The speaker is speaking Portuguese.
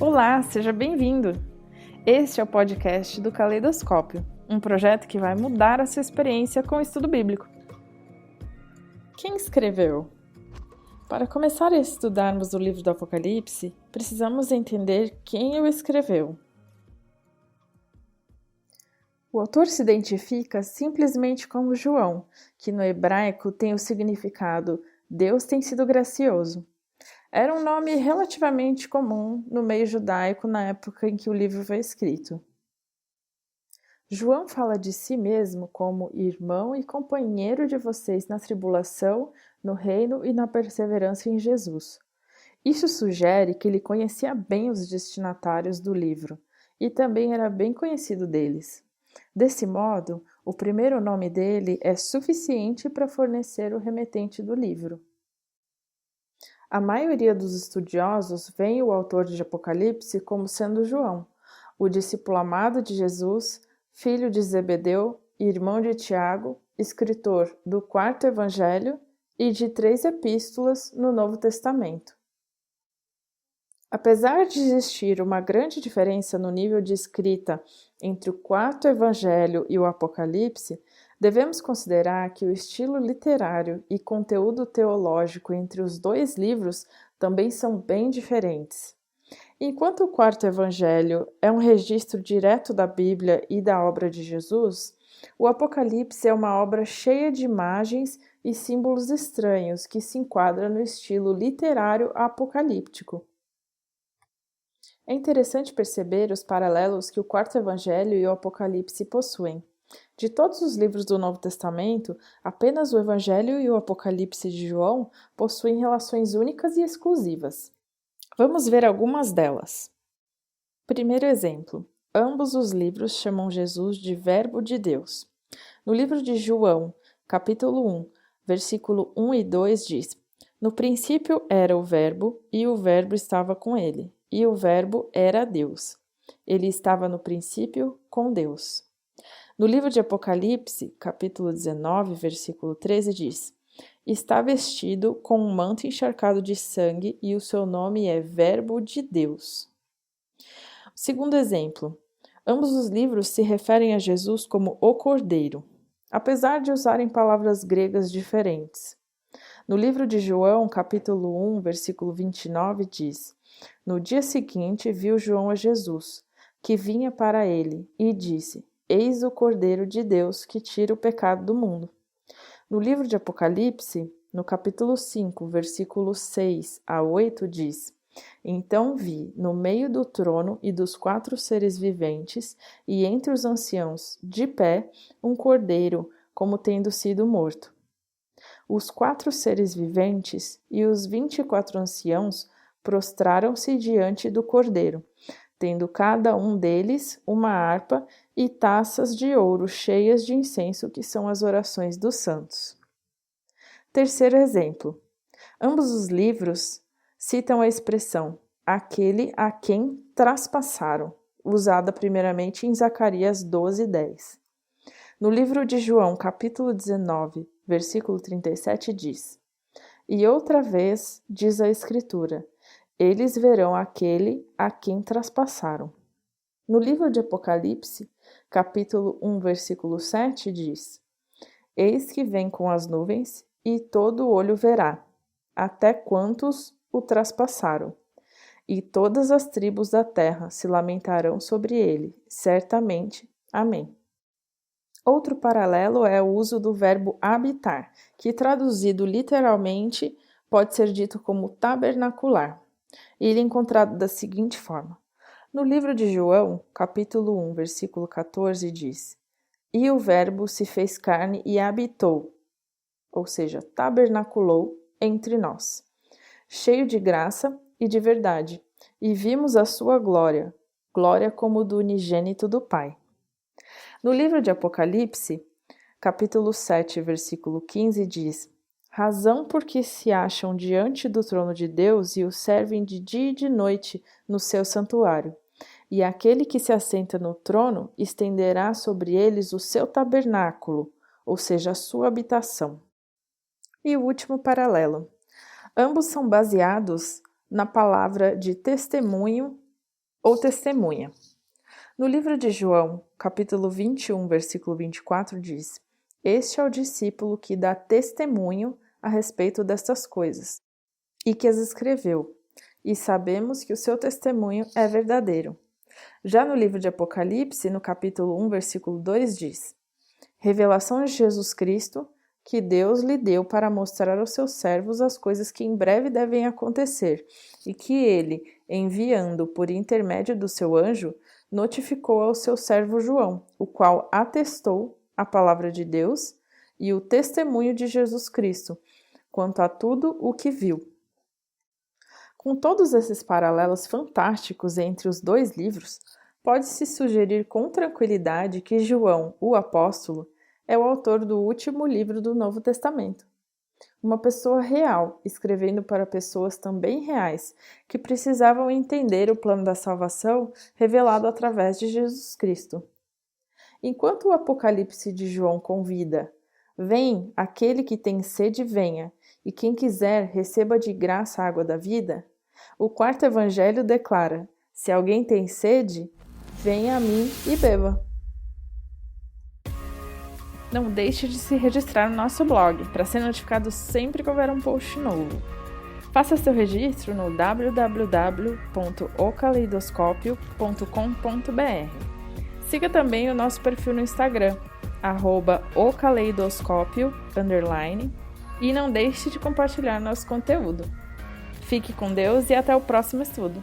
Olá, seja bem-vindo! Este é o podcast do Caleidoscópio, um projeto que vai mudar a sua experiência com o estudo bíblico. Quem escreveu? Para começar a estudarmos o livro do Apocalipse, precisamos entender quem o escreveu. O autor se identifica simplesmente como João, que no hebraico tem o significado Deus tem sido gracioso. Era um nome relativamente comum no meio judaico na época em que o livro foi escrito. João fala de si mesmo como irmão e companheiro de vocês na tribulação, no reino e na perseverança em Jesus. Isso sugere que ele conhecia bem os destinatários do livro e também era bem conhecido deles. Desse modo, o primeiro nome dele é suficiente para fornecer o remetente do livro. A maioria dos estudiosos vê o autor de Apocalipse como sendo João, o discípulo amado de Jesus, filho de Zebedeu, irmão de Tiago, escritor do quarto evangelho e de 3 epístolas no Novo Testamento. Apesar de existir uma grande diferença no nível de escrita entre o quarto evangelho e o Apocalipse, devemos considerar que o estilo literário e conteúdo teológico entre os dois livros também são bem diferentes. Enquanto o quarto evangelho é um registro direto da Bíblia e da obra de Jesus, o Apocalipse é uma obra cheia de imagens e símbolos estranhos que se enquadra no estilo literário apocalíptico. É interessante perceber os paralelos que o quarto evangelho e o Apocalipse possuem. De todos os livros do Novo Testamento, apenas o Evangelho e o Apocalipse de João possuem relações únicas e exclusivas. Vamos ver algumas delas. Primeiro exemplo: ambos os livros chamam Jesus de Verbo de Deus. No livro de João, capítulo 1, versículo 1 e 2 diz: No princípio era o Verbo, e o Verbo estava com ele, e o Verbo era Deus. Ele estava no princípio com Deus. No livro de Apocalipse, capítulo 19, versículo 13, diz: Está vestido com um manto encharcado de sangue e o seu nome é Verbo de Deus. Segundo exemplo, ambos os livros se referem a Jesus como o Cordeiro, apesar de usarem palavras gregas diferentes. No livro de João, capítulo 1, versículo 29, diz: No dia seguinte viu João a Jesus, que vinha para ele, e disse: Eis o Cordeiro de Deus que tira o pecado do mundo. No livro de Apocalipse, no capítulo 5, versículos 6 a 8, diz: Então vi, no meio do trono e dos 4 seres viventes, e entre os anciãos, de pé, um cordeiro, como tendo sido morto. Os 4 seres viventes e os 24 anciãos prostraram-se diante do cordeiro, tendo cada um deles uma harpa e taças de ouro cheias de incenso, que são as orações dos santos. Terceiro exemplo: ambos os livros citam a expressão aquele a quem traspassaram, usada primeiramente em Zacarias 12:10. No livro de João, capítulo 19, versículo 37, diz: E outra vez, diz a Escritura, eles verão aquele a quem traspassaram. No livro de Apocalipse, capítulo 1, versículo 7, diz: Eis que vem com as nuvens, e todo olho verá, até quantos o traspassaram. E todas as tribos da terra se lamentarão sobre ele, certamente. Amém. Outro paralelo é o uso do verbo habitar, que traduzido literalmente pode ser dito como tabernacular. Ele é encontrado da seguinte forma: no livro de João, capítulo 1, versículo 14, diz: E o Verbo se fez carne e habitou, ou seja, tabernaculou entre nós, cheio de graça e de verdade, e vimos a sua glória, glória como do unigênito do Pai. No livro de Apocalipse, capítulo 7, versículo 15, diz: Razão porque se acham diante do trono de Deus e o servem de dia e de noite no seu santuário. E aquele que se assenta no trono estenderá sobre eles o seu tabernáculo, ou seja, a sua habitação. E o último paralelo: ambos são baseados na palavra de testemunho ou testemunha. No livro de João, capítulo 21, versículo 24, diz: Este é o discípulo que dá testemunho a respeito destas coisas, e que as escreveu, e sabemos que o seu testemunho é verdadeiro. Já no livro de Apocalipse, no capítulo 1, versículo 2, diz: Revelação de Jesus Cristo, que Deus lhe deu para mostrar aos seus servos as coisas que em breve devem acontecer, e que ele, enviando por intermédio do seu anjo, notificou ao seu servo João, o qual atestou a palavra de Deus e o testemunho de Jesus Cristo, quanto a tudo o que viu. Com todos esses paralelos fantásticos entre os dois livros, pode-se sugerir com tranquilidade que João, o apóstolo, é o autor do último livro do Novo Testamento. Uma pessoa real, escrevendo para pessoas também reais, que precisavam entender o plano da salvação revelado através de Jesus Cristo. Enquanto o Apocalipse de João convida: Vem, aquele que tem sede, venha, e quem quiser receba de graça a água da vida, o quarto evangelho declara: Se alguém tem sede, venha a mim e beba. Não deixe de se registrar no nosso blog, para ser notificado sempre que houver um post novo. Faça seu registro no www.ocaleidoscopio.com.br. Siga também o nosso perfil no Instagram, @ocaleidoscopio_, e não deixe de compartilhar nosso conteúdo. Fique com Deus e até o próximo estudo!